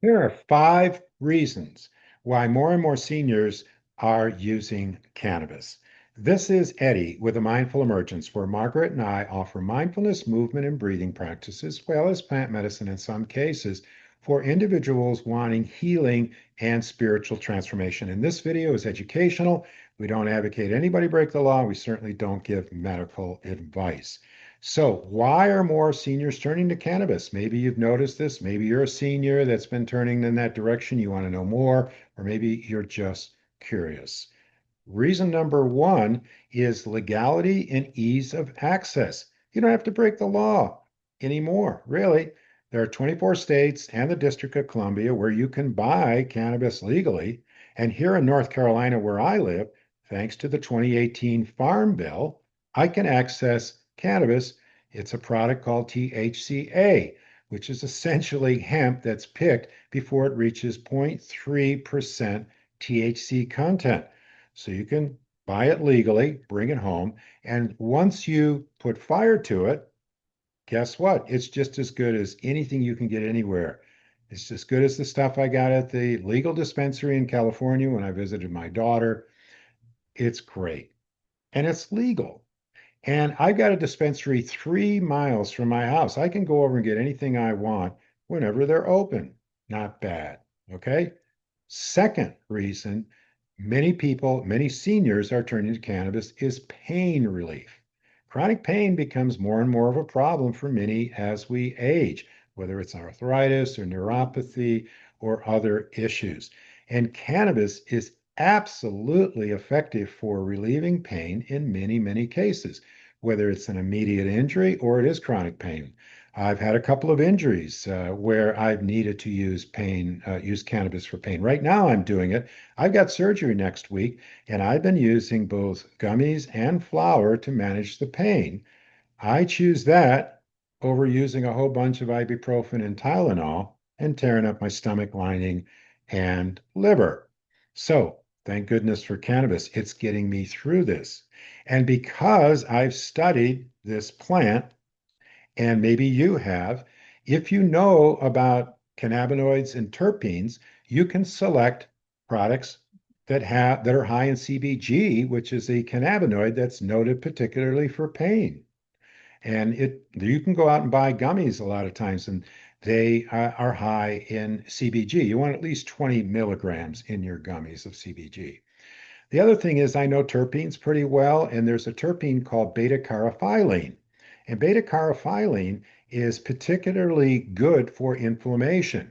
Here are 5 reasons why more and more seniors are using cannabis. This is Eddie with a Mindful Emergence, where Margaret and I offer mindfulness, movement, and breathing practices, as well as plant medicine in some cases, for individuals wanting healing and spiritual transformation. And this video is educational. We don't advocate anybody break the law. We certainly don't give medical advice. So, why are more seniors turning to cannabis? Maybe you've noticed this. Maybe you're a senior that's been turning in that direction. You want to know more, or maybe you're just curious. Reason number one is legality and ease of access. You don't have to break the law anymore, really. There are 24 states and the District of Columbia where you can buy cannabis legally. And here in North Carolina, where I live, thanks to the 2018 Farm Bill, I can access cannabis. It's a product called THCA, which is essentially hemp that's picked before it reaches 0.3% THC content. So you can buy it legally, bring it home, and once you put fire to it, guess what? It's just as good as anything you can get anywhere. It's as good as the stuff I got at the legal dispensary in California when I visited my daughter. It's great. And it's legal. And I've got a dispensary 3 miles from my house. I can go over and get anything I want whenever they're open. Not bad. Okay. Second reason many people, many seniors are turning to cannabis is pain relief. Chronic pain becomes more and more of a problem for many as we age, whether it's arthritis or neuropathy or other issues. And cannabis is absolutely effective for relieving pain in many, many cases, whether it's an immediate injury or it is chronic pain. I've had a couple of injuries where I've needed to use cannabis for pain. Right now, I'm doing it. I've got surgery next week, and I've been using both gummies and flour to manage the pain. I choose that over using a whole bunch of ibuprofen and Tylenol and tearing up my stomach lining and liver. So, thank goodness for cannabis. It's getting me through this. And because I've studied this plant, and maybe you have, if you know about cannabinoids and terpenes, you can select products that are high in CBG, which is a cannabinoid that's noted particularly for pain. And you can go out and buy gummies a lot of times, and they are high in CBG. You want at least 20 milligrams in your gummies of CBG. The other thing is I know terpenes pretty well, and there's a terpene called beta carotene. And beta carotene is particularly good for inflammation.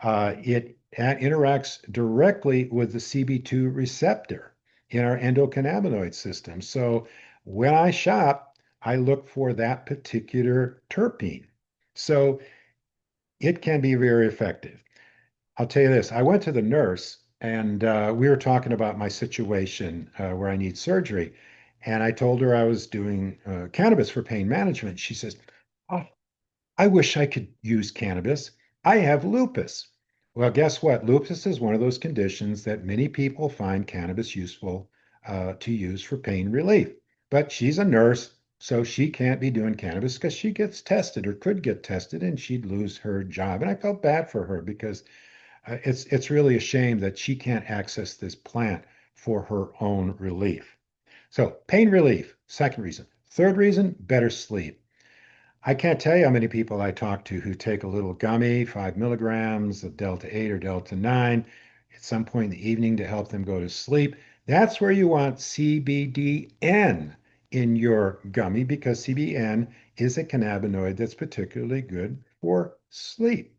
It interacts directly with the CB2 receptor in our endocannabinoid system. So when I shop, I look for that particular terpene. So it can be very effective. I'll tell you this, I went to the nurse and we were talking about my situation where I need surgery. And I told her I was doing cannabis for pain management. She says, "Oh, I wish I could use cannabis. I have lupus." Well, guess what? Lupus is one of those conditions that many people find cannabis useful to use for pain relief. But she's a nurse, so she can't be doing cannabis because she gets tested or could get tested and she'd lose her job. And I felt bad for her because it's really a shame that she can't access this plant for her own relief. So pain relief, second reason. Third reason, better sleep. I can't tell you how many people I talk to who take a little gummy, 5 milligrams of Delta 8 or Delta 9 at some point in the evening to help them go to sleep. That's where you want CBDN in your gummy because CBN is a cannabinoid that's particularly good for sleep.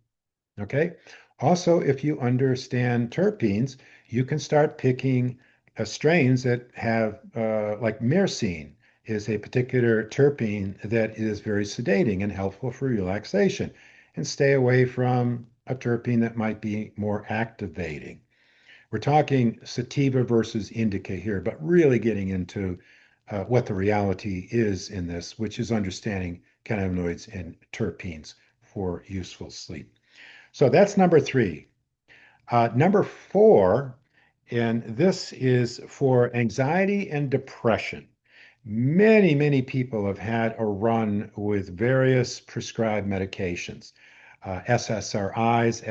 Okay. Also, if you understand terpenes, you can start picking strains that have, like myrcene is a particular terpene that is very sedating and helpful for relaxation, and stay away from a terpene that might be more activating. We're talking sativa versus indica here, but really getting into what the reality is in this, which is understanding cannabinoids and terpenes for useful sleep. So that's number three. Number four, and this is for anxiety and depression. Many, many people have had a run with various prescribed medications. SSRIs,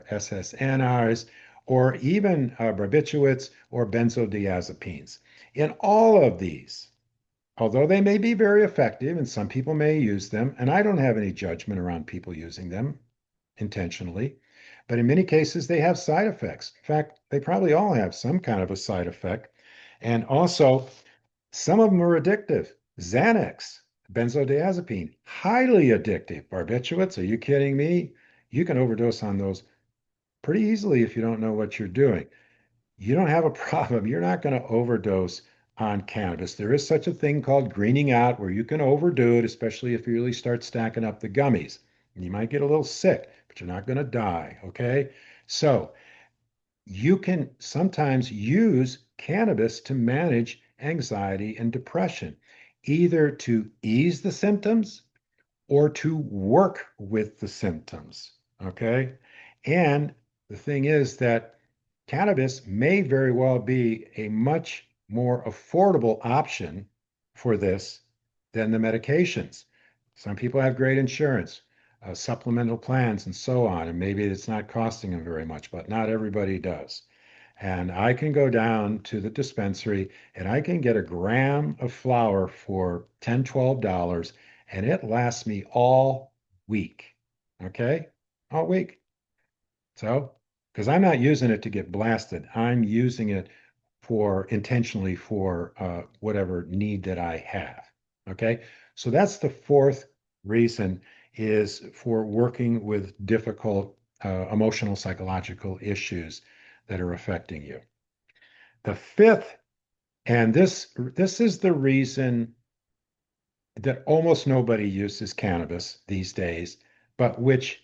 SSNRs, or even barbiturates or benzodiazepines. In all of these, although they may be very effective and some people may use them, and I don't have any judgment around people using them intentionally, but in many cases they have side effects. In fact, they probably all have some kind of a side effect. And also, some of them are addictive. Xanax, benzodiazepine, highly addictive. Barbiturates, are you kidding me? You can overdose on those pretty easily if you don't know what you're doing. You don't have a problem. You're not going to overdose on cannabis. There is such a thing called greening out where you can overdo it, especially if you really start stacking up the gummies. And you might get a little sick, but you're not going to die. Okay. So you can sometimes use cannabis to manage anxiety and depression, either to ease the symptoms or to work with the symptoms. Okay. And the thing is that cannabis may very well be a much more affordable option for this than the medications. Some people have great insurance, supplemental plans, and so on, and maybe it's not costing them very much, but not everybody does. And I can go down to the dispensary and I can get a gram of flour for $10, $12, and it lasts me all week. Okay? All week. So, because I'm not using it to get blasted, I'm using it for intentionally for whatever need that I have. Okay. So that's the fourth reason is for working with difficult emotional psychological issues that are affecting you. The fifth, and this is the reason that almost nobody uses cannabis these days, but which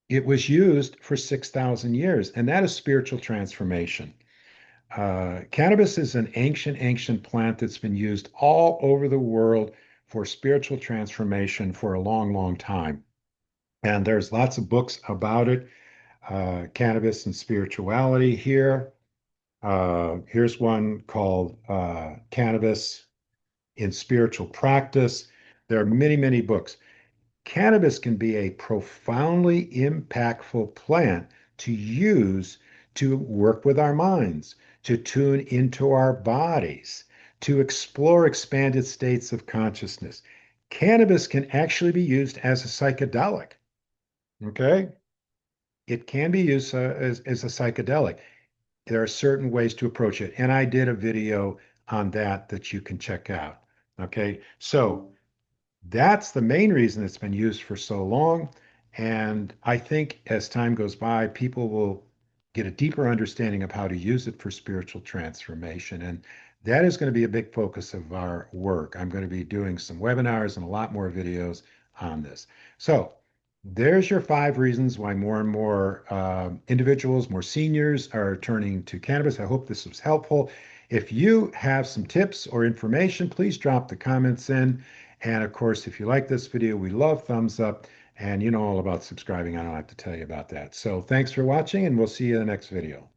it was used for 6,000 years, and that is spiritual transformation. Cannabis is an ancient plant that's been used all over the world for spiritual transformation for a long time. And there's lots of books about it, cannabis and spirituality here. Here's one called Cannabis in Spiritual Practice. There are many books. Cannabis can be a profoundly impactful plant to use to work with our minds, to tune into our bodies, to explore expanded states of consciousness. Cannabis can actually be used as a psychedelic. Okay? It can be used as a psychedelic. There are certain ways to approach it. And I did a video on that you can check out. Okay? So, that's the main reason it's been used for so long. And I think as time goes by, people will get a deeper understanding of how to use it for spiritual transformation. And that is going to be a big focus of our work. I'm going to be doing some webinars and a lot more videos on this. So there's your 5 reasons why more and more individuals, more seniors are turning to cannabis. I hope this was helpful. If you have some tips or information, please drop the comments in. And of course, if you like this video, we love thumbs up. And you know all about subscribing. I don't have to tell you about that. So thanks for watching, and we'll see you in the next video.